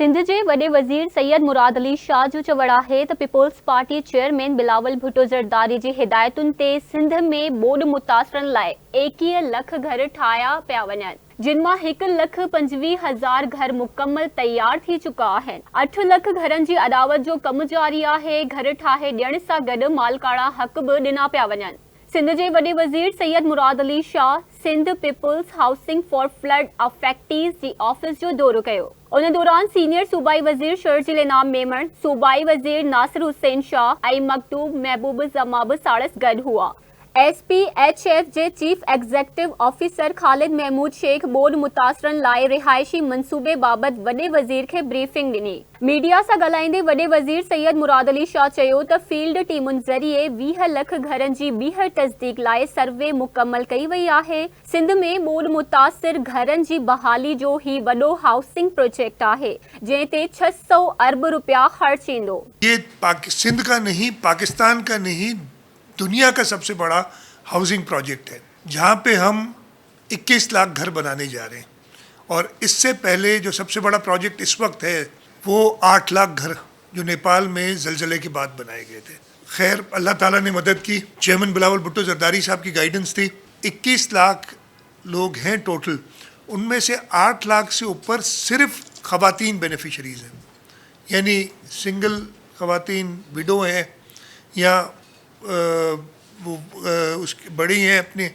सिंध जे वॾे वज़ीर सैयद मुराद अली शाह जो चवणु आहे त पीपुल्स पार्टी चेयरमैन बिलावल भुट्टो ज़रदारी जी हिदायतुनि ते सिंध में ॿोॾि मुतासिरनि लाइ 21 लख घर ठाहिया पिया वञनि, जिन मां 1,25,000 घर मुकमल तैयार थी चुका आहिनि। 8 लख घरनि जी अदावत जो कमु जारी आहे। घर ठाहे ॾियण सां गॾु मालकाणा हक़ बि ॾिना पिया वञनि। सिंध जे वॾे वज़ीर Syed Murad Ali Shah Sindh Peoples housing for flood affectees जी ऑफिस जो दौरो कयो। उन दौरान सीनियर सूबाई वज़ीर शर्जील इनाम मेमण, सूबाई वज़ीर नासिर हुसैन शाह ऐं मकतूब महबूब ज़मा बि साणुसि गॾु हुआ। SPHF जे chief executive officer Khalid Mahmood Sheikh ॿोॾि मुतासिरनि लाइ रिहाइशी मंसूबे बाबति वॾे वज़ीर खे ब्रीफिंग ॾिनी। मीडिया सां ॻाल्हाईंदे वॾे वज़ीर सैयद मुराद अली शाह चयो त फील्ड टीमुनि ज़रिए 20 लख घरनि जी ॿीहर तस्दीक़ लाइ सर्वे मुकमल कई वई आहे। सिंध में ॿोॾि मुतासिर घरनि जी बहाली जो ही वॾो हाउसिंग प्रोजेक्ट आहे, जंहिं ते 600 अरब रुपया ख़र्च ईंदो। ये सिंध का नहीं, पाकिस्तान का नहीं, दुनिया का सबसे बड़ा हाउसिंग प्रोजेक्ट है, जहाँ पे हम 21 लाख घर बनाने जा रहे हैं। और इससे पहले जो सबसे बड़ा प्रोजेक्ट इस वक्त है वो 8 लाख घर जो नेपाल में ज़लज़ले के बाद बनाए गए थे। खैर अल्लाह ताला ने मदद की, चेयरमैन बिलावल भुट्टो ज़रदारी साहब की गाइडेंस थी। 21 लाख लोग हैं टोटल, उनमें से 8 लाख से ऊपर सिर्फ ख़वातीन बेनिफिशरीज़ हैं, यानी सिंगल ख़वातीन विडो हैं या उसकी बड़ी हैं अपने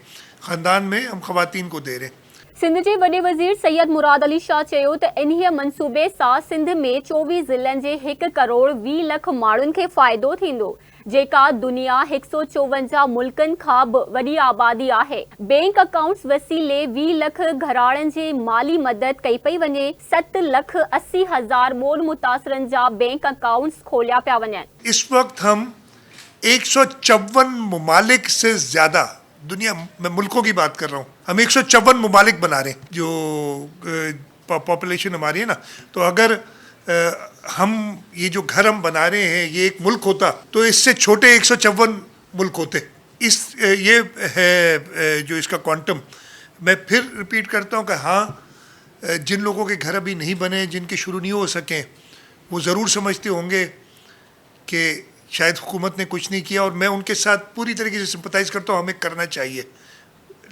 ख़ानदान में, हम ख़वातीन को दे रहे हैं। सिंध जे वॾे वज़ीर सैयद मुराद अली शाह चयो त इन्हीअ मंसूबे सां सिंध में 24 ज़िलनि जे 1 करोड़ 20 लख माण्हुनि खे फ़ाइदो थींदो, जेका दुनिया 154 मुल्कनि खां बि वॾी आबादी आहे। बैंक अकाउंट्स वसीले 20 लख घराड़नि जे माली मदद कई पई वञे। 7,80,000 ॿोॾि मुतासिरनि जा बैंक अकाउंट्स खोलिया पिया वञनि। इस वक्त हम 154 ममालिक से ज़्यादा, दुनिया में मुल्कों की बात कर रहा हूँ, हम 154 ममालिक बना रहे हैं जो पॉपुलेशन हमारी है ना। तो अगर हम ये जो घर हम बना रहे हैं ये एक मुल्क होता तो इससे छोटे 154 मुल्क होते। ये है जो इसका क्वांटम। मैं फिर रिपीट करता हूँ कि हाँ, जिन लोगों के घर अभी नहीं बने, जिनके शुरू नहीं हो सकें, वो ज़रूर समझते होंगे कि शायद हुकूमत ने कुछ नहीं किया, और मैं उनके साथ पूरी तरीके से सिंपथाइज़ करता हूँ, हमें करना चाहिए।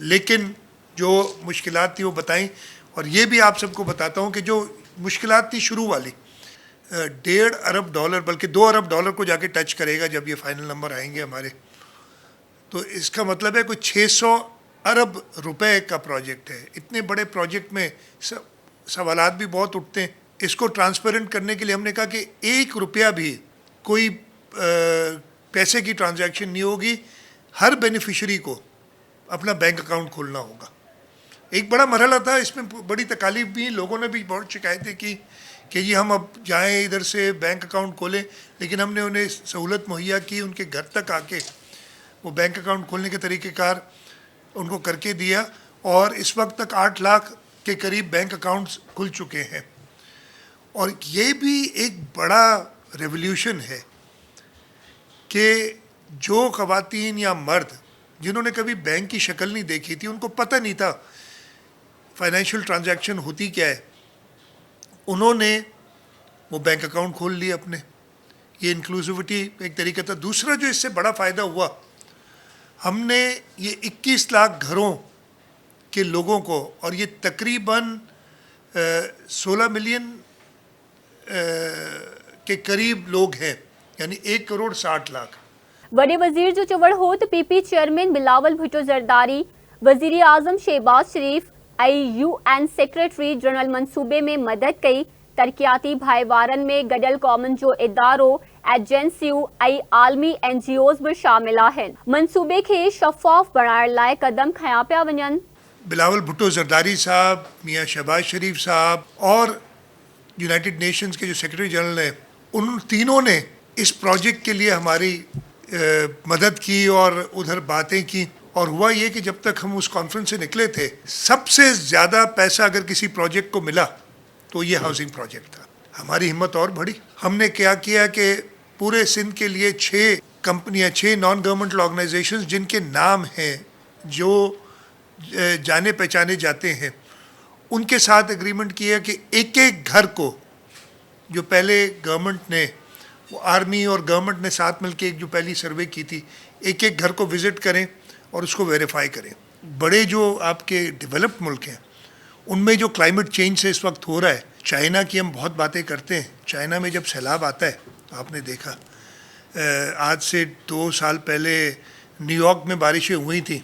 लेकिन जो मुश्किलात थी वो बताई, और ये भी आप सबको बताता हूँ कि जो मुश्किलात थी शुरू वाली, $1.5 अरब बल्कि $2 अरब को जाके टच करेगा जब ये फाइनल नंबर आएंगे हमारे। तो इसका मतलब है कोई 600 अरब रुपए का प्रोजेक्ट है। इतने बड़े प्रोजेक्ट में सवालात भी बहुत उठते हैं। इसको ट्रांसपेरेंट करने के लिए हमने कहा कि 1 रुपया भी कोई पैसे की ट्रांजैक्शन नहीं होगी, हर बेनिफिशरी को अपना बैंक अकाउंट खोलना होगा। एक बड़ा मरहला था, इसमें बड़ी तकालीफ भी, लोगों ने भी बहुत शिकायतें की कि जी हम अब जाएं इधर से बैंक अकाउंट खोलें, लेकिन हमने उन्हें सहूलत मुहैया की, उनके घर तक आके वो बैंक अकाउंट खोलने के तरीक़ेकार उनको करके दिया, और इस वक्त तक 8 लाख के करीब बैंक अकाउंट्स खुल चुके हैं। और ये भी एक बड़ा रेवोल्यूशन है कि जो ख़वातीन या मर्द जिन्होंने कभी बैंक की शक्ल नहीं देखी थी, उनको पता नहीं था फाइनेंशियल ट्रांजैक्शन होती क्या है, उन्होंने वो बैंक अकाउंट खोल लिए अपने। ये इंक्लूसिविटी एक तरीका था। दूसरा जो इससे बड़ा फ़ायदा हुआ, हमने ये 21 लाख घरों के लोगों को, और ये तकरीबन 16 मिलियन के करीब लोग हैं, यानी 1 करोड़ 60 लाख। वॾे वज़ीर जो चवणु हो त PP चेयरमैन बिलावल भुट्टो ज़रदारी, वज़ीर आज़म शहबाज शरीफ ऐं UN सेक्रेटरी जनरल मंसूबे में मदद कई। तरक़ियाती भाईवारनि में गॾियल क़ौमुनि जो इदारो, एजेंसियूं ऐं आलमी NGOs बि शामिल आहिनि। मंसूबे खे शफ़ाफ़ बणाइण लाइ क़दम खयां पिया वञनि। बिलावल भुट्टो ज़रदारी साहब, मियाँ शहबाज शरीफ साहब और यूनाइटेड नेशंस के जो सेक्रेटरी जनरल हैं, उन तीनों ने इस प्रोजेक्ट के लिए हमारी मदद की और उधर बातें की। और हुआ ये कि जब तक हम उस कॉन्फ्रेंस से निकले थे, सबसे ज़्यादा पैसा अगर किसी प्रोजेक्ट को मिला तो ये हाउसिंग प्रोजेक्ट था। हमारी हिम्मत और बढ़ी। हमने क्या किया कि पूरे सिंध के लिए 6 कंपनियां, 6 नॉन गवर्नमेंटल ऑर्गेनाइजेशंस जिनके नाम हैं, जो जाने पहचाने जाते हैं, उनके साथ एग्रीमेंट किया कि एक एक घर को جو پہلے گورنمنٹ نے وہ آرمی اور گورنمنٹ نے ساتھ مل کے ایک جو پہلی سروے کی تھی, ایک ایک گھر کو وزٹ کریں اور اس کو ویریفائی کریں. بڑے جو آپ کے ڈیولپڈ ملک ہیں ان میں جو کلائمیٹ چینج سے اس وقت ہو رہا ہے, چائنا کی ہم بہت باتیں کرتے ہیں, چائنا میں جب سیلاب آتا ہے آپ نے دیکھا, آج سے 2 سال پہلے نیو یارک میں بارشیں ہوئی تھیں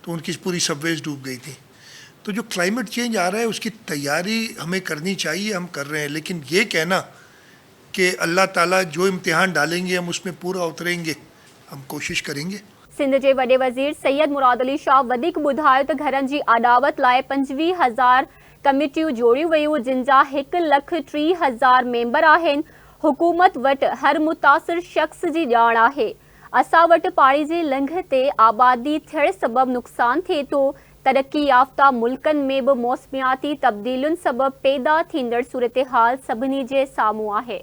تو ان کی پوری سب ویز ڈوب گئی تھیں. تو جو کلائمیٹ چینج آ رہا ہے اس کی تیاری ہمیں کرنی چاہیے, ہم کر رہے ہیں, لیکن یہ کہنا کہ اللہ تعالیٰ جو امتحان ڈالیں گے ہم اس میں پورا اتریں گے, ہم کوشش کریں گے. سندھ کے وڈے وزیر سید مراد علی شاہ ودیک ॿुधायो त घरनि जी आॾावत लाइ 25,000 कमिटियूं जोड़ियूं वयूं जिन जा 1,30,000 मेंबर आहिनि. हुकूमत वटि हर मुतासिर शख़्स जी ॼाण आहे. असां वटि पाणी जे लंघ ते आबादी थियण सबबि नुक़सान थिए थो. तरक़ी याफ़्ता मुल्कनि में बि मौसमियाती तब्दीलियुनि सबबि पैदा थींदड़ सूरतहाल सभिनी जे साम्हूं आहे.